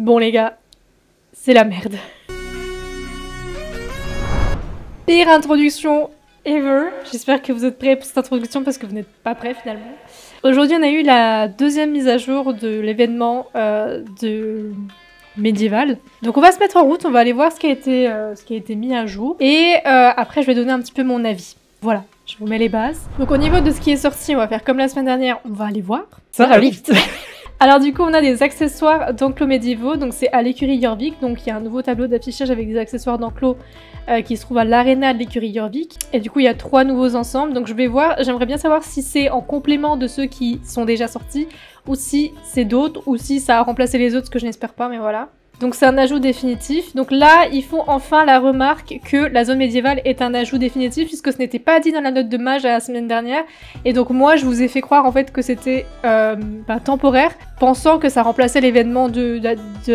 Bon les gars, c'est la merde. Pire introduction ever. J'espère que vous êtes prêts pour cette introduction parce que vous n'êtes pas prêts finalement. Aujourd'hui on a eu la deuxième mise à jour de l'événement de médiéval. Donc on va se mettre en route, on va aller voir ce qui a été mis à jour. Et après je vais donner un petit peu mon avis. Voilà, je vous mets les bases. Donc au niveau de ce qui est sorti, on va faire comme la semaine dernière, on va aller voir. Ça va vite. Alors du coup on a des accessoires d'enclos médiévaux, donc c'est à l'écurie Jorvik, donc il y a un nouveau tableau d'affichage avec des accessoires d'enclos qui se trouve à l'aréna de l'écurie Jorvik. Et du coup il y a 3 nouveaux ensembles, donc je vais voir, j'aimerais bien savoir si c'est en complément de ceux qui sont déjà sortis, ou si c'est d'autres, ou si ça a remplacé les autres, ce que je n'espère pas, mais voilà. Donc c'est un ajout définitif. Donc là, ils font enfin la remarque que la zone médiévale est un ajout définitif puisque ce n'était pas dit dans la note de mage la semaine dernière. Et donc moi, je vous ai fait croire en fait que c'était temporaire, pensant que ça remplaçait l'événement de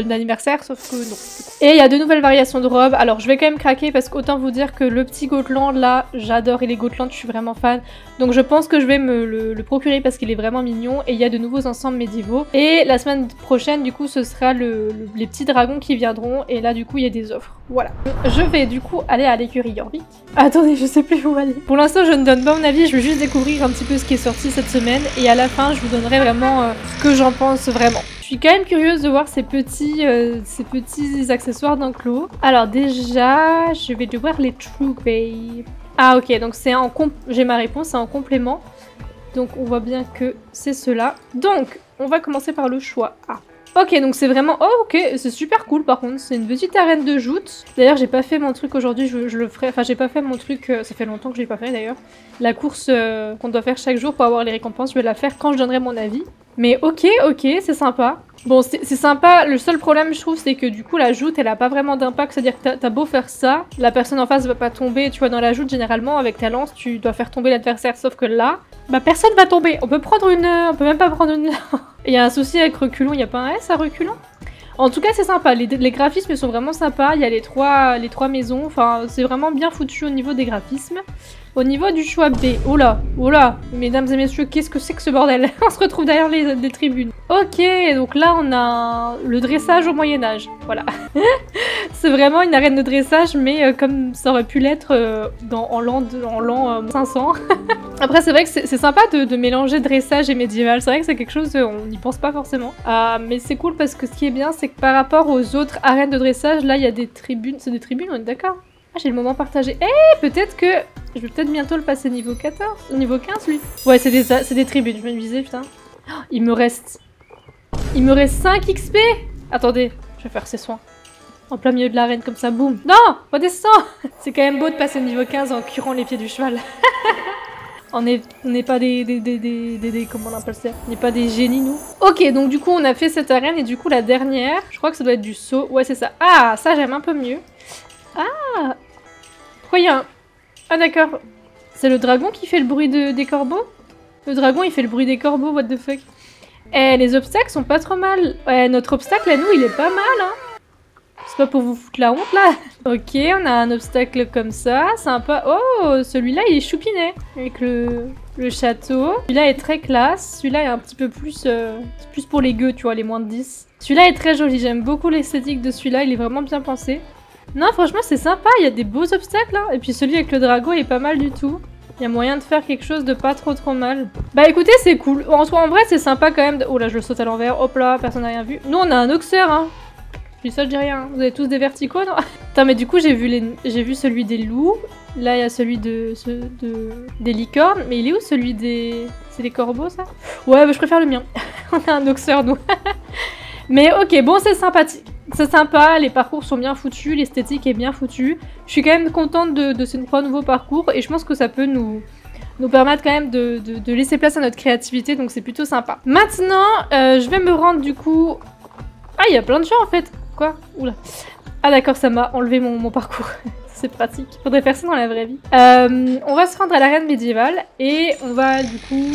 l'anniversaire, sauf que non. Et il y a de nouvelles variations de robes. Alors je vais quand même craquer parce qu'autant vous dire que le petit Gotland là, j'adore, et les Gotland, je suis vraiment fan. Donc je pense que je vais me le procurer parce qu'il est vraiment mignon et il y a de nouveaux ensembles médiévaux. Et la semaine prochaine, du coup, ce sera les petits dragons qui viendront et là, du coup, il y a des offres. Voilà. Je vais du coup aller à l'écurie Jorvik. Attendez, je sais plus où aller. Pour l'instant, je ne donne pas mon avis, je veux juste découvrir un petit peu ce qui est sorti cette semaine et à la fin, je vous donnerai vraiment ce que j'en pense vraiment. Je suis quand même curieuse de voir ces petits accessoires d'enclos. Alors déjà, je vais devoir les trouver. Ah ok, donc c'est j'ai ma réponse, c'est en complément. Donc on voit bien que c'est cela. Donc, on va commencer par le choix A. Ok, donc c'est vraiment... Oh ok, c'est super cool par contre, c'est une petite arène de joutes. D'ailleurs, j'ai pas fait mon truc aujourd'hui, je le ferai... Enfin, j'ai pas fait mon truc, ça fait longtemps que je l'ai pas fait d'ailleurs. La course qu'on doit faire chaque jour pour avoir les récompenses, je vais la faire quand je donnerai mon avis. Mais ok, c'est sympa. Bon, c'est sympa, le seul problème je trouve c'est que du coup la joute elle a pas vraiment d'impact, c'est-à-dire que t'as beau faire ça, la personne en face va pas tomber, tu vois dans la joute généralement avec ta lance tu dois faire tomber l'adversaire, sauf que là, bah personne va tomber, on peut même pas prendre une... Il y a un souci avec reculons, il y a pas un S à reculons? En tout cas c'est sympa, les graphismes sont vraiment sympas, il y a les trois maisons, enfin c'est vraiment bien foutu au niveau des graphismes. Au niveau du choix B, oh là, mesdames et messieurs, qu'est-ce que c'est que ce bordel? On se retrouve derrière des tribunes. Ok, donc là on a le dressage au Moyen-Âge, voilà. C'est vraiment une arène de dressage, mais comme ça aurait pu l'être en l'an 500. Après c'est vrai que c'est sympa de mélanger dressage et médiéval, c'est vrai que c'est quelque chose, on n'y pense pas forcément. Mais c'est cool parce que ce qui est bien, c'est que par rapport aux autres arènes de dressage, là il y a des tribunes, c'est des tribunes, on est d'accord? Ah, j'ai le moment partagé. Eh, peut-être que je vais peut-être bientôt le passer niveau 14, niveau 15 lui. Ouais, c'est des tribunes, je me disais, putain. Oh, il me reste 5 XP. Attendez, je vais faire ses soins. En plein milieu de l'arène comme ça, boum. Non, redescends. C'est quand même beau de passer niveau 15 en curant les pieds du cheval. On n'est pas comment on appelle ça? On n'est pas des génies, nous. Ok, donc du coup, on a fait cette arène et du coup, la dernière, je crois que ça doit être du saut. Ouais, c'est ça. Ah, ça, j'aime un peu mieux. Ah, pourquoi il y a un... Ah d'accord, c'est le dragon qui fait le bruit des corbeaux? Le dragon il fait le bruit des corbeaux, what the fuck? Eh, les obstacles sont pas trop mal. Ouais, notre obstacle à nous il est pas mal hein. C'est pas pour vous foutre la honte là. Ok, on a un obstacle comme ça, sympa. Oh, celui-là il est choupinet. Avec le château. Celui-là est très classe, celui-là est un petit peu plus... c'est plus pour les gueux, tu vois, les moins de 10. Celui-là est très joli, j'aime beaucoup l'esthétique de celui-là, il est vraiment bien pensé. Non, franchement, c'est sympa, il y a des beaux obstacles, hein. Et puis celui avec le dragon est pas mal du tout. Il y a moyen de faire quelque chose de pas trop mal. Bah écoutez, c'est cool. En vrai, c'est sympa quand même. Oh là, je le saute à l'envers. Hop là, personne n'a rien vu. Nous, on a un oxeur, hein. Je dis ça, je dis rien. Vous avez tous des verticaux, non? Attends, mais du coup, j'ai vu celui des loups. Là, il y a celui des licornes. Mais il est où celui des... C'est des corbeaux, ça? Ouais, bah, je préfère le mien. On a un oxeur, nous. Mais ok, bon, c'est sympathique. C'est sympa, les parcours sont bien foutus, l'esthétique est bien foutue. Je suis quand même contente de ces 3 nouveaux parcours et je pense que ça peut nous permettre quand même de laisser place à notre créativité, donc c'est plutôt sympa. Maintenant, je vais me rendre du coup... Ah, il y a plein de gens en fait. Quoi? Oula. Ah d'accord, ça m'a enlevé mon parcours. C'est pratique. Faudrait faire ça dans la vraie vie. On va se rendre à l'arène médiévale et on va du coup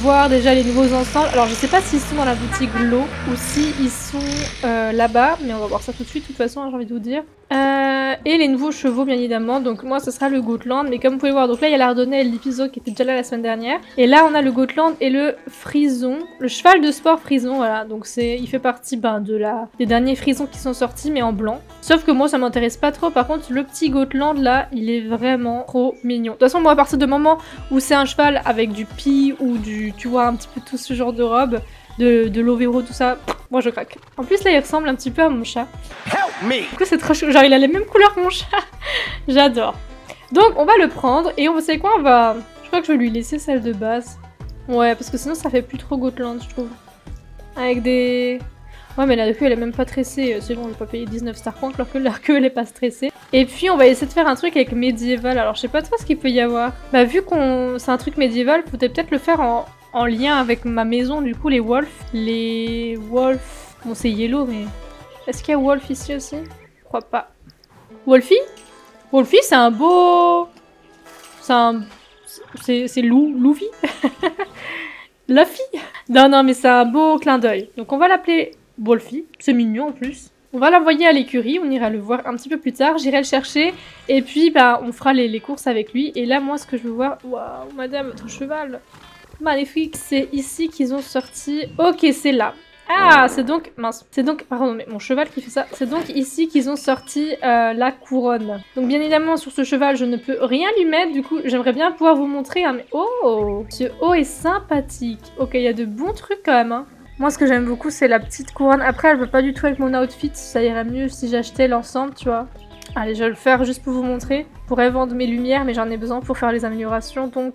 voir déjà les nouveaux ensembles. Alors je sais pas s'ils sont dans la boutique Glow ou s'ils sont là-bas, mais on va voir ça tout de suite de toute façon, hein, j'ai envie de vous dire. Et les nouveaux chevaux, bien évidemment. Donc moi, ce sera le Gotland. Mais comme vous pouvez voir, donc là, il y a l'Ardennais et l'Ipizo qui était déjà là la semaine dernière. Et là, on a le Gotland et le Frison. Le cheval de sport Frison, voilà. Donc il fait partie des derniers Frisons qui sont sortis, mais en blanc. Sauf que moi, ça m'intéresse pas trop. Par contre, le petit Gotland, là, il est vraiment trop mignon. De toute façon, moi, à partir du moment où c'est un cheval avec du pie ou tu vois, un petit peu tout ce genre de robe, de l'overo, tout ça, moi je craque. En plus là il ressemble un petit peu à mon chat. Du coup c'est trop chou, genre il a les mêmes couleurs que mon chat. J'adore. Donc on va le prendre et vous savez quoi, je crois que je vais lui laisser celle de base. Ouais, parce que sinon ça fait plus trop Gotland je trouve. Avec des... Ouais mais la queue elle est même pas tressée, c'est bon je vais pas payer 19 star points alors que la queue elle est pas stressée. Et puis on va essayer de faire un truc avec médiéval, alors je sais pas trop ce qu'il peut y avoir. Bah vu qu'on c'est un truc médiéval, faudrait peut-être le faire en lien avec ma maison, du coup, les wolves. Les wolves... Bon, c'est yellow, mais... Est-ce qu'il y a wolf ici aussi? Je crois pas. Wolfie? Wolfie, c'est un beau... C'est Luffy. Luffy. Non, mais c'est un beau clin d'œil. Donc, on va l'appeler Wolfie. C'est mignon, en plus. On va l'envoyer à l'écurie. On ira le voir un petit peu plus tard. J'irai le chercher. Et puis, bah, on fera les courses avec lui. Et là, moi, ce que je veux voir... Waouh, madame, votre cheval... Magnifique, c'est ici qu'ils ont sorti... Ok, c'est là. Ah, c'est donc... Mince. C'est donc... Pardon, mais mon cheval qui fait ça. C'est donc ici qu'ils ont sorti la couronne. Donc bien évidemment, sur ce cheval, je ne peux rien lui mettre. Du coup, j'aimerais bien pouvoir vous montrer... Mais... Oh, ce haut est sympathique. Ok, il y a de bons trucs quand même. Hein. Moi, ce que j'aime beaucoup, c'est la petite couronne. Après, elle va pas du tout avec mon outfit. Ça irait mieux si j'achetais l'ensemble, tu vois. Allez, je vais le faire juste pour vous montrer. Je pourrais vendre mes lumières, mais j'en ai besoin pour faire les améliorations. Donc...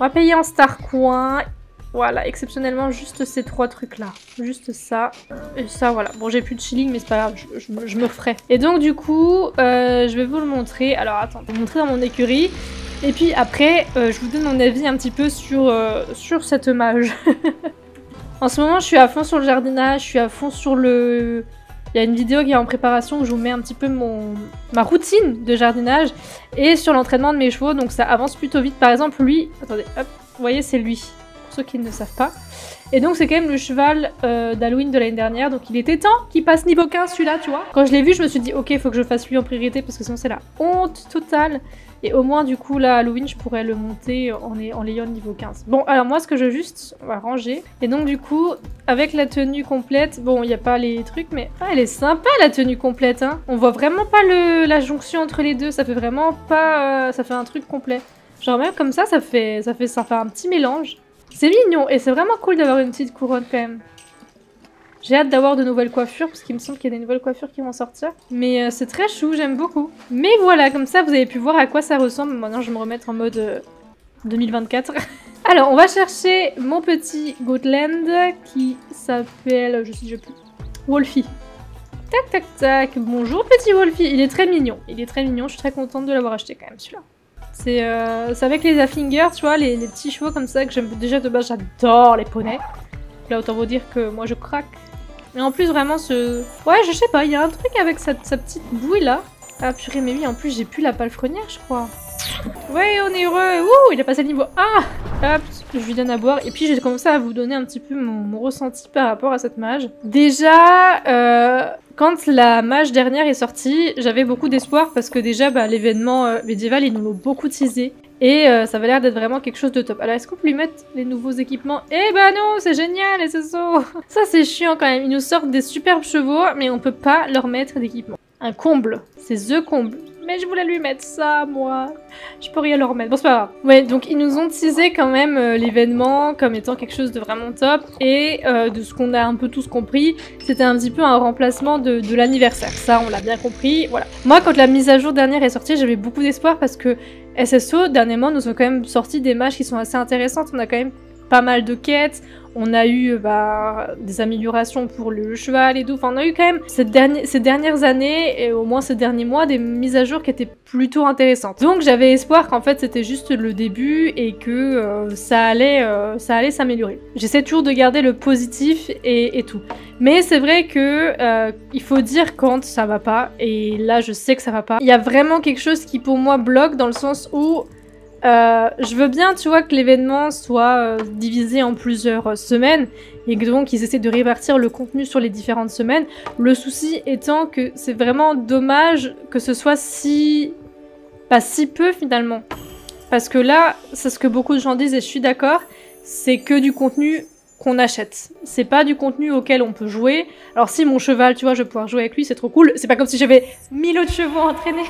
On va payer en star coin. Voilà, exceptionnellement, juste ces 3 trucs-là. Juste ça. Et ça, voilà. Bon, j'ai plus de shilling, mais c'est pas grave, je me referai. Et donc, du coup, je vais vous le montrer. Alors, attends, je vais vous montrer dans mon écurie. Et puis après, je vous donne mon avis un petit peu sur cette mage. En ce moment, je suis à fond sur le jardinage, je suis à fond sur le... Il y a une vidéo qui est en préparation où je vous mets un petit peu ma routine de jardinage et sur l'entraînement de mes chevaux, donc ça avance plutôt vite. Par exemple, lui, attendez, hop, vous voyez, c'est lui, pour ceux qui ne le savent pas. Et donc c'est quand même le cheval d'Halloween de l'année dernière, donc il était temps qu'il passe niveau 15 celui-là, tu vois. Quand je l'ai vu, je me suis dit, ok, il faut que je fasse lui en priorité parce que sinon c'est la honte totale. Et au moins, du coup, là, Halloween, je pourrais le monter en l'ayant niveau 15. Bon, alors moi, ce que je veux juste... On va ranger. Et donc, du coup, avec la tenue complète... Bon, il n'y a pas les trucs, mais... Ah, elle est sympa, la tenue complète, hein. On voit vraiment pas la jonction entre les deux. Ça fait vraiment pas... ça fait un truc complet. Genre, même comme ça fait un petit mélange. C'est mignon. Et c'est vraiment cool d'avoir une petite couronne, quand même. J'ai hâte d'avoir de nouvelles coiffures, parce qu'il me semble qu'il y a des nouvelles coiffures qui vont sortir. Mais c'est très chou, j'aime beaucoup. Mais voilà, comme ça, vous avez pu voir à quoi ça ressemble. Maintenant, je vais me remettre en mode 2024. Alors, on va chercher mon petit Gotland, qui s'appelle... Je sais plus. Wolfie. Tac, tac, tac. Bonjour, petit Wolfie. Il est très mignon. Il est très mignon. Je suis très contente de l'avoir acheté, quand même, celui-là. C'est avec les Affingers, tu vois, les petits chevaux comme ça, que j'aime déjà de base. J'adore les poneys. Là, autant vous dire que moi, je craque. Et en plus, vraiment, ouais, je sais pas, il y a un truc avec sa petite bouille, là. Ah, purée, mais oui, en plus, j'ai plus la palefrenière, je crois. Ouais, on est heureux. Ouh, il est passé le niveau 1. Hop, je lui donne à boire. Et puis, j'ai commencé à vous donner un petit peu mon ressenti par rapport à cette mage. Déjà, quand la mage dernière est sortie, j'avais beaucoup d'espoir parce que déjà, bah, l'événement médiéval, ils nous l'ont beaucoup teasé. Et ça avait l'air d'être vraiment quelque chose de top. Alors, est-ce qu'on peut lui mettre les nouveaux équipements? Eh ben non, c'est génial, les SSO. Ça, c'est chiant quand même. Ils nous sortent des superbes chevaux, mais on peut pas leur mettre d'équipement. Un comble. C'est the comble. Mais je voulais lui mettre ça, moi. Je peux rien leur mettre. Bon, c'est pas grave. Ouais, donc ils nous ont teasé quand même l'événement comme étant quelque chose de vraiment top. Et de ce qu'on a un peu tous compris, c'était un petit peu un remplacement de l'anniversaire. Ça, on l'a bien compris. Voilà. Moi, quand la mise à jour dernière est sortie, j'avais beaucoup d'espoir parce que SSO, dernièrement, nous ont quand même sorti des matchs qui sont assez intéressantes. On a quand même pas mal de quêtes. On a eu des améliorations pour le cheval et tout. Enfin, on a eu quand même ces dernières années, et au moins ces derniers mois, des mises à jour qui étaient plutôt intéressantes. Donc j'avais espoir qu'en fait c'était juste le début et que ça allait s'améliorer. J'essaie toujours de garder le positif et tout. Mais c'est vrai que il faut dire quand ça va pas, et là je sais que ça va pas. Il y a vraiment quelque chose qui pour moi bloque dans le sens où je veux bien, tu vois, que l'événement soit divisé en plusieurs semaines. et donc ils essaient de répartir le contenu sur les différentes semaines. Le souci étant que c'est vraiment dommage que ce soit si peu finalement. Parce que là, c'est ce que beaucoup de gens disent et je suis d'accord, c'est que du contenu qu'on achète. C'est pas du contenu auquel on peut jouer. Alors si mon cheval, tu vois, je vais pouvoir jouer avec lui, c'est trop cool. C'est pas comme si j'avais 1000 autres chevaux à entraîner.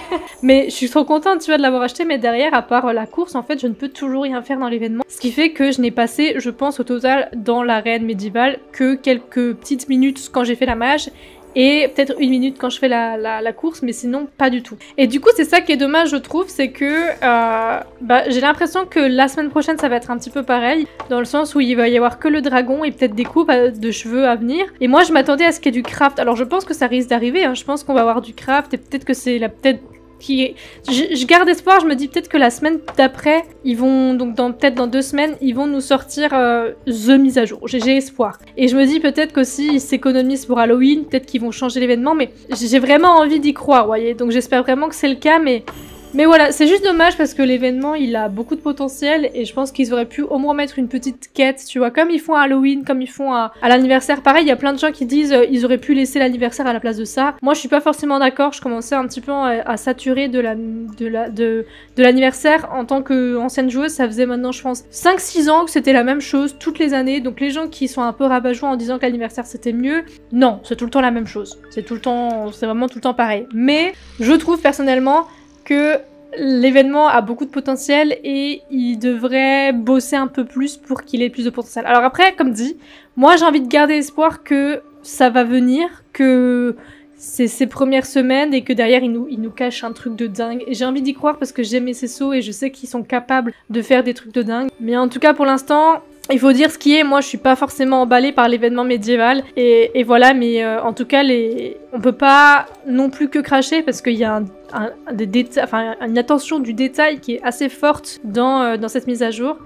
Mais je suis trop contente, tu vois, de l'avoir acheté. Mais derrière, à part la course, en fait, je ne peux toujours rien faire dans l'événement. Ce qui fait que je n'ai passé, je pense, au total, dans l'arène médiévale, que quelques petites minutes quand j'ai fait la mage. Et peut-être 1 minute quand je fais la course, mais sinon pas du tout. Et du coup c'est ça qui est dommage je trouve, c'est que j'ai l'impression que la semaine prochaine ça va être un petit peu pareil, dans le sens où il va y avoir que le dragon et peut-être des coupes de cheveux à venir. Et moi je m'attendais à ce qu'il y ait du craft, alors je pense que ça risque d'arriver, hein. Je pense qu'on va avoir du craft et peut-être que c'est je garde espoir, je me dis peut-être que la semaine d'après, ils vont, donc peut-être dans 2 semaines, ils vont nous sortir The mise à jour. J'ai espoir. Et je me dis peut-être qu'aussi ils s'économisent pour Halloween, peut-être qu'ils vont changer l'événement, mais j'ai vraiment envie d'y croire, vous voyez. Donc j'espère vraiment que c'est le cas, mais voilà, c'est juste dommage parce que l'événement, il a beaucoup de potentiel et je pense qu'ils auraient pu au moins mettre une petite quête, tu vois, comme ils font à Halloween, comme ils font à l'anniversaire. Pareil, il y a plein de gens qui disent ils auraient pu laisser l'anniversaire à la place de ça. Moi, je suis pas forcément d'accord, je commençais un petit peu à saturer de l'anniversaire. En tant qu'ancienne joueuse, ça faisait maintenant, je pense, 5-6 ans que c'était la même chose toutes les années. Donc les gens qui sont un peu rabat-joie en disant que l'anniversaire c'était mieux, non, c'est tout le temps la même chose. C'est vraiment tout le temps pareil. Mais je trouve personnellement que l'événement a beaucoup de potentiel et il devrait bosser un peu plus pour qu'il ait plus de potentiel. Alors après, comme dit, moi j'ai envie de garder espoir que ça va venir, que c'est ses premières semaines et que derrière il nous cache un truc de dingue. Et j'ai envie d'y croire parce que j'aime mes SSO et je sais qu'ils sont capables de faire des trucs de dingue. Mais en tout cas pour l'instant, il faut dire ce qui est, moi je suis pas forcément emballée par l'événement médiéval et voilà, mais en tout cas on peut pas non plus que cracher parce qu'il y a une attention du détail qui est assez forte dans cette mise à jour.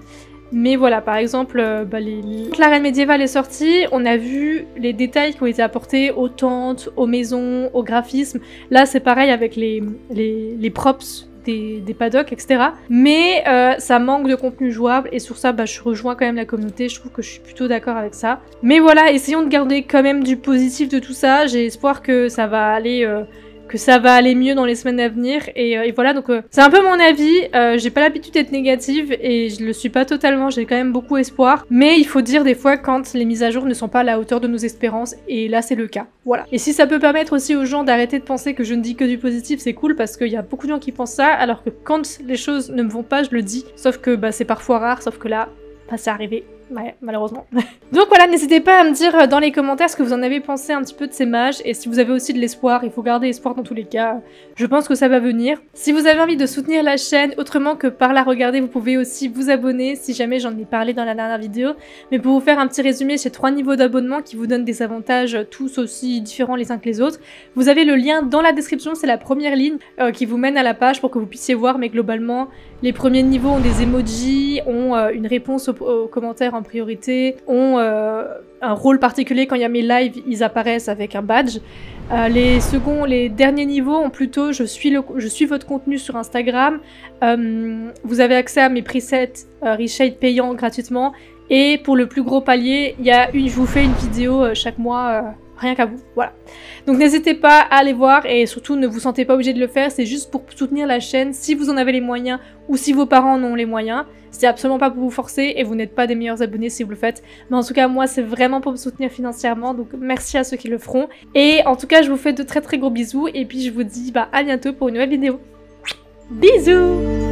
Mais voilà, par exemple, quand l'arène médiévale est sortie, on a vu les détails qui ont été apportés aux tentes, aux maisons, aux graphismes. Là c'est pareil avec les props des paddocks, etc. Mais ça manque de contenu jouable et sur ça, je rejoins quand même la communauté, je trouve que je suis plutôt d'accord avec ça. Mais voilà, essayons de garder quand même du positif de tout ça, j'ai espoir que ça va aller mieux dans les semaines à venir et voilà, donc c'est un peu mon avis. J'ai pas l'habitude d'être négative et je le suis pas totalement, j'ai quand même beaucoup espoir, mais il faut dire des fois quand les mises à jour ne sont pas à la hauteur de nos espérances et là c'est le cas, voilà. Et si ça peut permettre aussi aux gens d'arrêter de penser que je ne dis que du positif, c'est cool parce qu'il y a beaucoup de gens qui pensent ça, alors que quand les choses ne me vont pas, je le dis, sauf que c'est parfois rare, sauf que là, c'est arrivé. Ouais, malheureusement. Donc voilà, n'hésitez pas à me dire dans les commentaires ce que vous en avez pensé un petit peu de ces mages et si vous avez aussi de l'espoir, il faut garder espoir dans tous les cas. Je pense que ça va venir. Si vous avez envie de soutenir la chaîne autrement que par la regarder, vous pouvez aussi vous abonner si jamais j'en ai parlé dans la dernière vidéo. Mais pour vous faire un petit résumé, j'ai 3 niveaux d'abonnement qui vous donnent des avantages tous aussi différents les uns que les autres. Vous avez le lien dans la description, c'est la première ligne qui vous mène à la page pour que vous puissiez voir, mais globalement, les premiers niveaux ont des emojis, ont une réponse aux commentaires en priorité, ont un rôle particulier quand il y a mes lives, ils apparaissent avec un badge. Les derniers niveaux ont plutôt je suis votre contenu sur Instagram, vous avez accès à mes presets Reshade payants gratuitement et pour le plus gros palier, je vous fais une vidéo chaque mois rien qu'à vous, voilà. Donc n'hésitez pas à aller voir et surtout ne vous sentez pas obligé de le faire, c'est juste pour soutenir la chaîne si vous en avez les moyens ou si vos parents en ont les moyens. C'est absolument pas pour vous forcer et vous n'êtes pas des meilleurs abonnés si vous le faites. Mais en tout cas moi c'est vraiment pour me soutenir financièrement, donc merci à ceux qui le feront. Et en tout cas je vous fais de très très gros bisous et puis je vous dis à bientôt pour une nouvelle vidéo. Bisous!